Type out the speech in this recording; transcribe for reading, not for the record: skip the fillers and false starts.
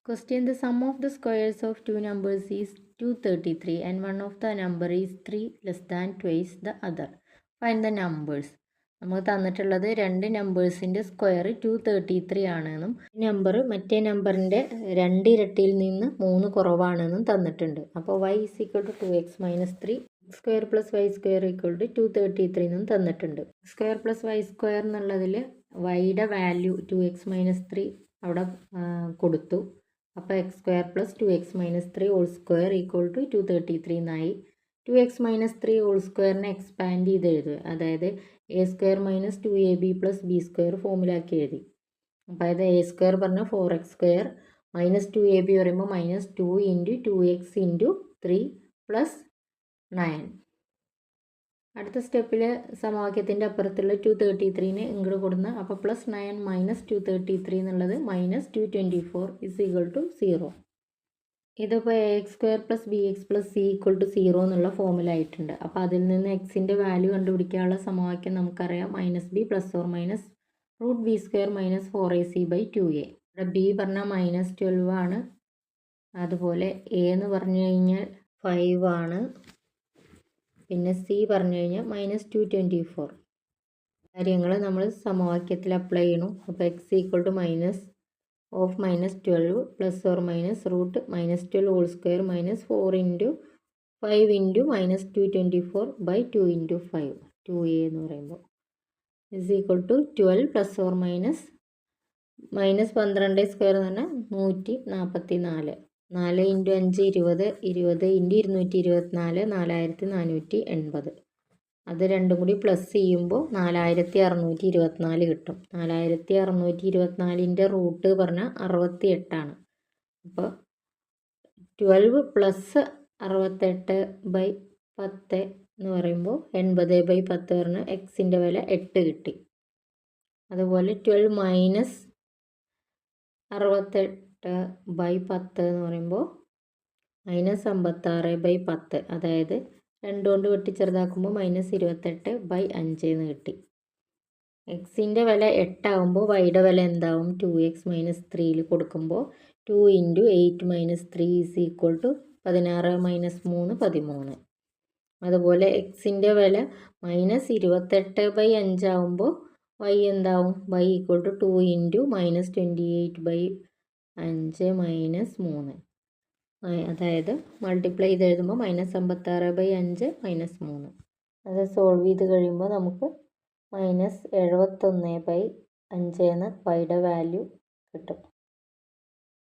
Question: the sum of the squares of two numbers is 233 and one of the number is 3 less than twice the other. Find the numbers. നമുക്ക് തന്നിട്ടുള്ളത് രണ്ട് നമ്പേഴ്സിൻ്റെ square 233 ആണെന്നും number മറ്റേ നമ്പറിൻ്റെ രണ്ടിരട്ടിയിൽ നിന്ന് 3 കുറവാണെന്നും തന്നിട്ടുണ്ട്. അപ്പോൾ y is equal to 2x minus 3 square plus y square equal to 233 എന്നും തന്നിട്ടുണ്ട്. സ്ക്വയർ പ്ലസ് വൈ സ്ക്വയർ എന്നുള്ളതിൽ വൈയുടെ വാല്യൂ 2x minus 3 അവിടെ കൊടുത്തു. അപ്പോൾ x square plus 2x minus 3 whole square equal to 233 എന്നായി. 2x minus 3 ഹോൾ സ്ക്വയറിനെ എക്സ്പാൻഡ് ചെയ്ത് എഴുതുക, അതായത് A square minus 2ab plus B square ഫോമിലാക്കി എഴുതി. അപ്പോൾ അതായത് എ സ്ക്വയർ പറഞ്ഞാൽ 4x സ്ക്വയർ മൈനസ് 2ab പറയുമ്പോൾ minus 2 into 2x into 3 plus 9. അടുത്ത സ്റ്റെപ്പിൽ സമവാക്യത്തിൻ്റെ അപ്പുറത്തുള്ള 233നെ ഇങ്ങോട്ട് കൊടുന്ന് അപ്പോൾ പ്ലസ് 9 മൈനസ് 233 എന്നുള്ളത് മൈനസ് 224 ഇസ് ഈക്വൽ ടു 0. ഇതിപ്പോൾ a x square plus b x plus c equal to 0 എന്നുള്ള ഫോമിലായിട്ടുണ്ട്. അപ്പോൾ അതിൽ നിന്ന് എക്സിൻ്റെ വാല്യൂ കണ്ടുപിടിക്കാനുള്ള സമവാക്യം നമുക്കറിയാം minus b plus or minus root b square minus 4ac/2a. ഇവിടെ ബി പറഞ്ഞാൽ മൈനസ് 12 ആണ്, അതുപോലെ എ എന്ന് പറഞ്ഞു കഴിഞ്ഞാൽ 5 ആണ്, പിന്നെ സി പറഞ്ഞു കഴിഞ്ഞാൽ മൈനസ് 224. കാര്യങ്ങൾ നമ്മൾ സമവാക്യത്തിൽ അപ്ലൈ ചെയ്യണം. അപ്പോൾ x equal to minus of minus 12 plus or minus root minus 12 whole square minus 4 into 5 into minus 224/2 into 5 2a എന്ന് പറയുമ്പോൾ is equal to 12 plus or minus 12 square എന്ന് പറഞ്ഞാൽ 144. 4 ഇൻറ്റു 5 20, 20 ഇൻറ്റു 224 4480. അത് രണ്ടും കൂടി പ്ലസ് ചെയ്യുമ്പോൾ 4624 കിട്ടും. 4624ൻ്റെ റൂട്ട് പറഞ്ഞാൽ 68 ആണ്. അപ്പോൾ 12 പ്ലസ് 68/10 എന്ന് പറയുമ്പോൾ 80/10 പറഞ്ഞാൽ എക്സിൻ്റെ വില 8 കിട്ടി. അതുപോലെ 12 മൈനസ് 68/10 എന്ന് പറയുമ്പോൾ മൈനസ് 56/10, അതായത് 2 കൊണ്ട് വെട്ടി ചെറുതാക്കുമ്പോൾ മൈനസ് 28/5 എന്ന് കിട്ടി. എക്സിൻ്റെ വില 8 ആകുമ്പോൾ വൈയുടെ വില എന്താവും? 2x മൈനസ് 3യിൽ കൊടുക്കുമ്പോൾ 2 into 8 minus 3 is equal to 16 minus 3 13. അതുപോലെ എക്സിൻ്റെ വില മൈനസ് 28/5 ആകുമ്പോൾ y എന്താവും? y equal to 2 into minus 28/5 minus 3, അതായത് മൾട്ടിപ്ലൈ ചെയ്ത് എഴുതുമ്പോൾ മൈനസ് 56/5 മൈനസ് 3. അത് സോൾവ് ചെയ്ത് കഴിയുമ്പോൾ നമുക്ക് മൈനസ് 71/5 എന്ന വൈയുടെ വാല്യൂ കിട്ടും.